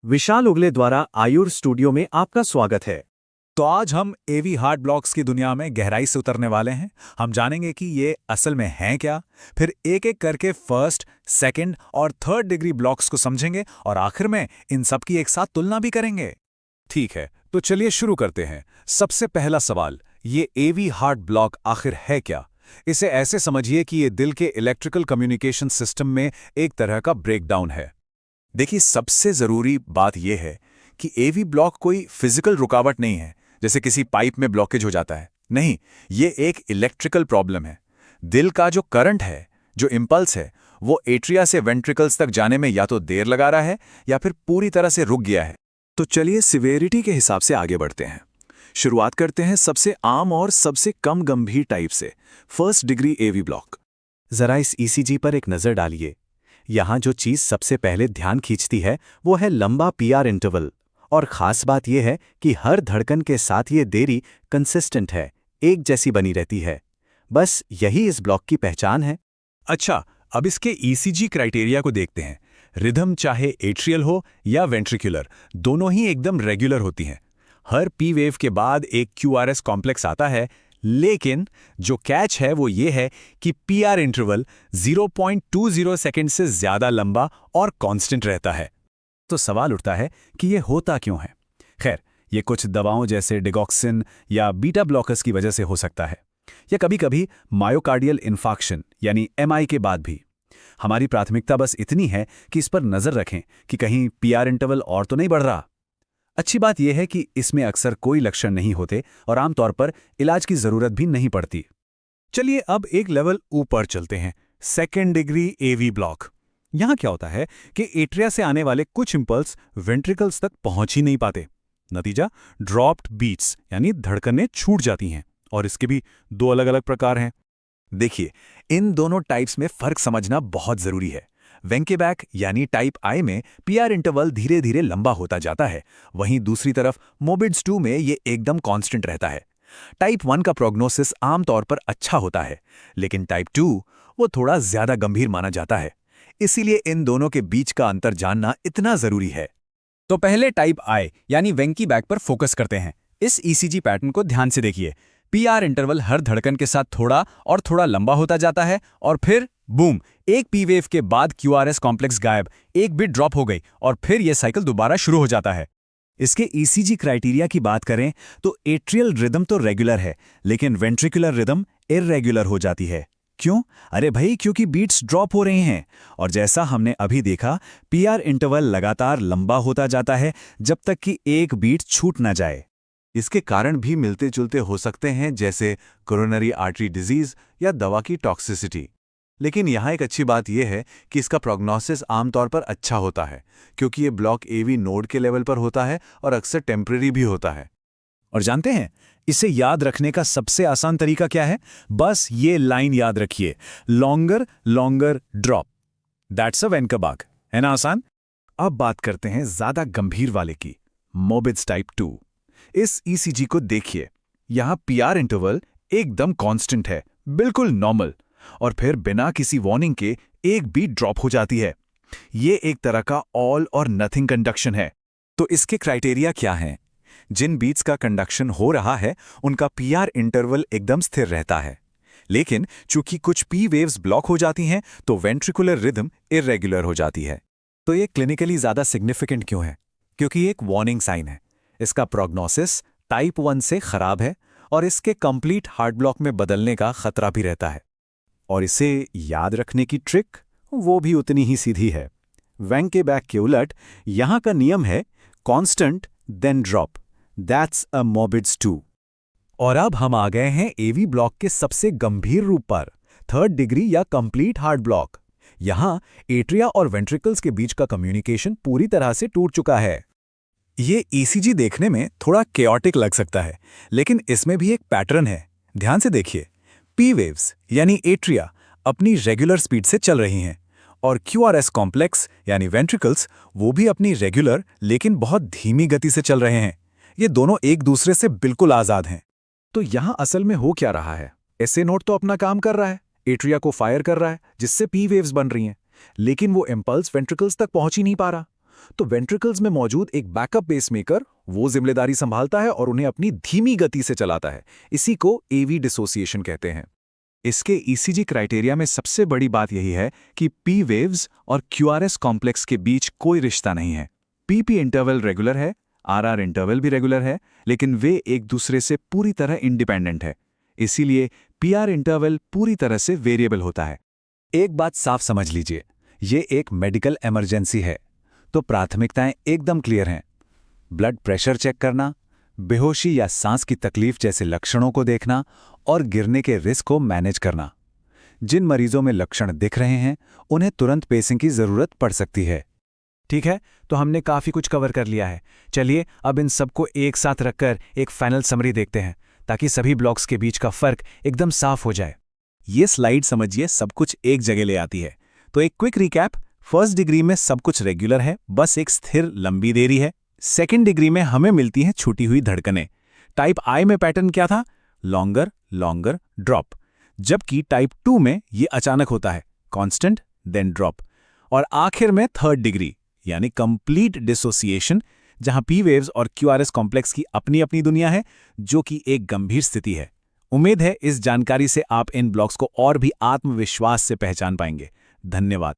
विशाल उगले द्वारा आयुर स्टूडियो में आपका स्वागत है। तो आज हम एवी हार्ट ब्लॉक्स की दुनिया में गहराई से उतरने वाले हैं। हम जानेंगे कि ये असल में हैं क्या, फिर एक एक करके फर्स्ट, सेकंड और थर्ड डिग्री ब्लॉक्स को समझेंगे और आखिर में इन सब की एक साथ तुलना भी करेंगे। ठीक है, तो चलिए शुरू करते हैं। सबसे पहला सवाल, ये एवी हार्ट ब्लॉक आखिर है क्या? इसे ऐसे समझिए कि ये दिल के इलेक्ट्रिकल कम्युनिकेशन सिस्टम में एक तरह का ब्रेकडाउन है। देखिए, सबसे ज़रूरी बात यह है कि एवी ब्लॉक कोई फिजिकल रुकावट नहीं है, जैसे किसी पाइप में ब्लॉकेज हो जाता है। नहीं, ये एक इलेक्ट्रिकल प्रॉब्लम है। दिल का जो करंट है, जो इम्पल्स है, वो एट्रिया से वेंट्रिकल्स तक जाने में या तो देर लगा रहा है या फिर पूरी तरह से रुक गया है। तो चलिए सिवियरिटी के हिसाब से आगे बढ़ते हैं। शुरुआत करते हैं सबसे आम और सबसे कम गंभीर टाइप से, फर्स्ट डिग्री एवी ब्लॉक। जरा इस ईसीजी पर एक नज़र डालिए। यहाँ जो चीज़ सबसे पहले ध्यान खींचती है वो है लंबा पीआर इंटरवल। और ख़ास बात यह है कि हर धड़कन के साथ ये देरी कंसिस्टेंट है, एक जैसी बनी रहती है। बस यही इस ब्लॉक की पहचान है। अच्छा, अब इसके ईसीजी क्राइटेरिया को देखते हैं। रिदम चाहे एट्रियल हो या वेंट्रिकुलर, दोनों ही एकदम रेगुलर होती हैं। हर पी वेव के बाद एक क्यूआरएस कॉम्प्लेक्स आता है, लेकिन जो कैच है वो ये है कि पीआर इंटरवल 0.20 सेकंड से ज़्यादा लंबा और कांस्टेंट रहता है। तो सवाल उठता है कि ये होता क्यों है? खैर, ये कुछ दवाओं जैसे डिगॉक्सिन या बीटा ब्लॉकर्स की वजह से हो सकता है, या कभी-कभी मायोकार्डियल इन्फार्क्शन यानी एमआई के बाद भी। हमारी प्राथमिकता बस इतनी है कि इस पर नज़र रखें कि कहीं पीआर इंटरवल और तो नहीं बढ़ रहा। अच्छी बात यह है कि इसमें अक्सर कोई लक्षण नहीं होते और आमतौर पर इलाज की ज़रूरत भी नहीं पड़ती। चलिए अब एक लेवल ऊपर चलते हैं, सेकेंड डिग्री एवी ब्लॉक। यहाँ क्या होता है कि एट्रिया से आने वाले कुछ इंपल्स वेंट्रिकल्स तक पहुंच ही नहीं पाते। नतीजा, ड्रॉप्ड बीट्स यानी धड़कनें छूट जाती हैं। और इसके भी दो अलग अलग प्रकार हैं। देखिए, इन दोनों टाइप्स में फर्क समझना बहुत जरूरी है। वेंकेबैक यानी टाइप आई में पीआर इंटरवल धीरे धीरे लंबा होता जाता है, वहीं दूसरी तरफ मोबिड्स 2 में ये एकदम कांस्टेंट रहता है। टाइप 1 का प्रोग्नोसिस आमतौर पर अच्छा होता है, लेकिन टाइप 2 वो थोड़ा ज्यादा गंभीर माना जाता है। इसीलिए इन दोनों के बीच का अंतर जानना इतना जरूरी है। तो पहले टाइप आई यानी वेंकीबैक पर फोकस करते हैं। इस ईसीजी पैटर्न को ध्यान से देखिए। पीआर इंटरवल हर धड़कन के साथ थोड़ा और थोड़ा लंबा होता जाता है और फिर बूम, एक पी वेव के बाद क्यूआरएस कॉम्प्लेक्स गायब, एक बिट ड्रॉप हो गई और फिर यह साइकिल दोबारा शुरू हो जाता है। इसके ईसीजी क्राइटेरिया की बात करें तो एट्रियल रिदम तो रेगुलर है, लेकिन वेंट्रिकुलर रिदम इर्रेगुलर हो जाती है। क्यों? अरे भाई, क्योंकि बीट्स ड्रॉप हो रहे हैं। और जैसा हमने अभी देखा, पीआर इंटरवल लगातार लंबा होता जाता है जब तक कि एक बीट छूट ना जाए। इसके कारण भी मिलते जुलते हो सकते हैं, जैसे कोरोनरी आर्टरी डिजीज या दवा की टॉक्सिसिटी। लेकिन यहाँ एक अच्छी बात यह है कि इसका प्रोग्नोसिस आमतौर पर अच्छा होता है, क्योंकि ये ब्लॉक एवी नोड के लेवल पर होता है और अक्सर टेम्परेरी भी होता है। और जानते हैं, इसे याद रखने का सबसे आसान तरीका क्या है? बस ये लाइन याद रखिए, longer longer drop, that's a वेंकेबैक। है ना आसान? अब बात करते हैं ज्यादा गंभीर वाले की, मोबिड्स टाइप 2। इस ईसीजी को देखिए। यहां पीआर इंटरवल एकदम कांस्टेंट है, बिल्कुल नॉर्मल, और फिर बिना किसी वार्निंग के एक बीट ड्रॉप हो जाती है। ये एक तरह का ऑल और नथिंग कंडक्शन है। तो इसके क्राइटेरिया क्या हैं? जिन बीट्स का कंडक्शन हो रहा है उनका पीआर इंटरवल एकदम स्थिर रहता है, लेकिन चूंकि कुछ पी वेव्स ब्लॉक हो जाती हैं तो वेंट्रिकुलर रिदम इर्रेगुलर हो जाती है। तो ये क्लिनिकली ज्यादा सिग्निफिकेंट क्यों है? क्योंकि एक वार्निंग साइन है। इसका प्रोग्नोसिस टाइप 1 से खराब है और इसके कंप्लीट हार्ट ब्लॉक में बदलने का खतरा भी रहता है। और इसे याद रखने की ट्रिक वो भी उतनी ही सीधी है। वेंकेबैक के उलट यहां का नियम है constant then drop, that's a मोबिड्स 2। और अब हम आ गए हैं एवी ब्लॉक के सबसे गंभीर रूप पर, थर्ड डिग्री या कंप्लीट हार्ट ब्लॉक। यहां एट्रिया और वेंट्रिकल्स के बीच का कम्युनिकेशन पूरी तरह से टूट चुका है। ये ईसीजी देखने में थोड़ा केओटिक लग सकता है, लेकिन इसमें भी एक पैटर्न है। ध्यान से देखिए, पी वेव्स यानी एट्रिया अपनी रेगुलर स्पीड से चल रही हैं और क्यूआरएस कॉम्प्लेक्स यानी वेंट्रिकल्स वो भी अपनी रेगुलर लेकिन बहुत धीमी गति से चल रहे हैं। ये दोनों एक दूसरे से बिल्कुल आज़ाद हैं। तो यहाँ असल में हो क्या रहा है? एसए नोड तो अपना काम कर रहा है, एट्रिया को फायर कर रहा है जिससे पी वेव्स बन रही हैं, लेकिन वो इम्पल्स वेंट्रिकल्स तक पहुंच ही नहीं पा रहा। तो वेंट्रिकल्स में मौजूद एक बैकअप पेसमेकर वो जिम्मेदारी संभालता है और उन्हें अपनी धीमी गति से चलाता है। इसी को एवी डिसोसिएशन कहते हैं। इसके ईसीजी क्राइटेरिया में सबसे बड़ी बात यही है कि पी वेव्स और क्यूआरएस कॉम्प्लेक्स के बीच कोई रिश्ता नहीं है। पीपी इंटरवल रेगुलर है, आरआर इंटरवल भी रेगुलर है, लेकिन वे एक दूसरे से पूरी तरह इंडिपेंडेंट है। इसीलिए पीआर इंटरवल पूरी तरह से वेरिएबल होता है। एक बात साफ समझ लीजिए, ये एक मेडिकल इमरजेंसी है, तो प्राथमिकताएं एकदम क्लियर हैं। ब्लड प्रेशर चेक करना, बेहोशी या सांस की तकलीफ जैसे लक्षणों को देखना और गिरने के रिस्क को मैनेज करना। जिन मरीजों में लक्षण दिख रहे हैं उन्हें तुरंत पेसिंग की जरूरत पड़ सकती है। ठीक है, तो हमने काफी कुछ कवर कर लिया है। चलिए अब इन सबको एक साथ रखकर एक फाइनल समरी देखते हैं, ताकि सभी ब्लॉक्स के बीच का फर्क एकदम साफ हो जाए। ये स्लाइड समझिए सब कुछ एक जगह ले आती है। तो एक क्विक रिकैप, फर्स्ट डिग्री में सब कुछ रेगुलर है, बस एक स्थिर लंबी देरी है। सेकेंड डिग्री में हमें मिलती हैं छूटी हुई धड़कनें। टाइप आई में पैटर्न क्या था? Longer longer drop. जबकि टाइप 2 में ये अचानक होता है, कांस्टेंट देन ड्रॉप। और आखिर में थर्ड डिग्री यानी कंप्लीट डिसोसिएशन, जहां पी वेव्स और क्यूआरएस कॉम्प्लेक्स की अपनी अपनी दुनिया है, जो कि एक गंभीर स्थिति है। उम्मीद है इस जानकारी से आप इन ब्लॉक्स को और भी आत्मविश्वास से पहचान पाएंगे। धन्यवाद।